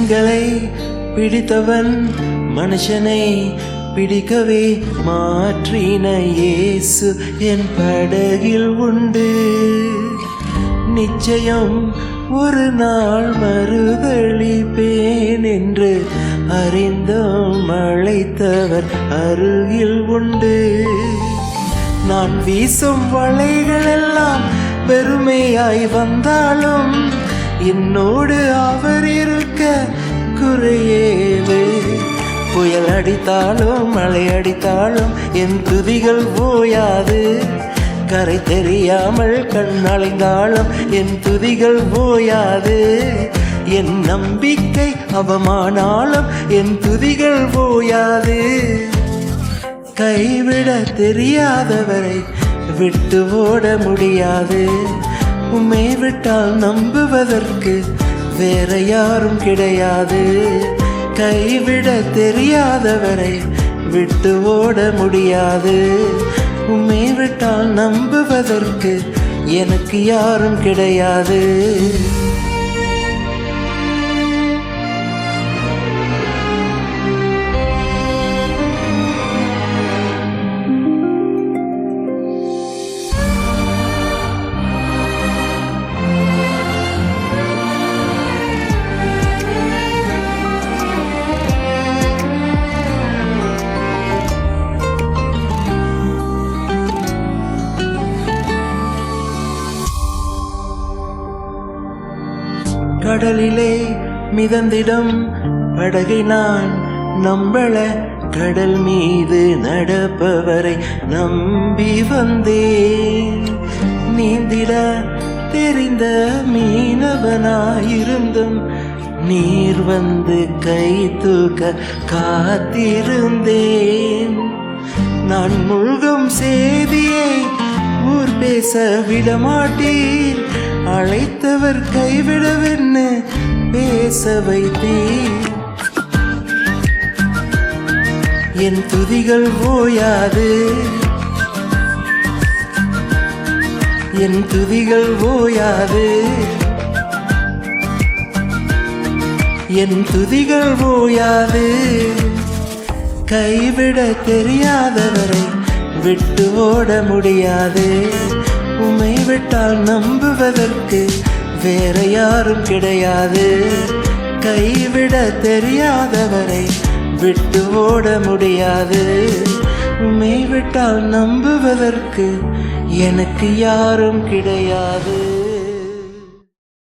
மீன்களை பிடித்தவன் மனுஷனை பிடிக்கவே மாற்றின இயேசு என் படகில் உண்டு. நிச்சயம் ஒரு நாள் மறுதளிப்பேன் என்று அறிந்தும் அழைத்தவர் அருகில் உண்டு. நான் வீசும் வலைகளெல்லாம் பெருமையாய் வந்தாலும் என்னோடு அவர் இருக்க குறையேது. புயல் அடித்தாலும் மழை அடித்தாலும் என் துதிகள் ஓயாது. கரை தெரியாமல் கண்ணடைந்தாலும் என் துதிகள் ஓயாது. என் நம்பிக்கை அவமானாலும் என் துதிகள் ஓயாது. கைவிட தெரியாதவரை விட்டு ஓட முடியாது. உம்மை விட்டால் நம்புவதற்கு வேற யாரும் கிடையாது. கைவிட தெரியாதவரை விட்டு ஓட முடியாது. உம்மை விட்டால் நம்புவதற்கு எனக்கு யாரும் கிடையாது. கடலிலே மிதந்திடும் படகை நான் நம்பள கடல் மீது நடப்பவரை நம்பி வந்தேன். நீந்திட தெரிந்த மீனவனாயிருந்தும் நீர் வந்து கை தூக்க காத்திருந்தேன். நான் முழுகும் செய்தியை ஊர் பேச விடமாட்டீர். அழைத்தவர் கைவிடவென்னு பேச வைத்தீர். என் துதிகள் ஓயாது. என் துதிகள் ஓயாது. என் துதிகள் ஓயாது. கைவிட தெரியாதவரை விட்டு ஓட முடியாது. உம்மை விட்டால் நம்புவதற்கு வேற யாரும் கிடையாது. கைவிட தெரியாதவரை விட்டு ஓட முடியாது. உம்மை விட்டால் நம்புவதற்கு எனக்கு யாரும் கிடையாது.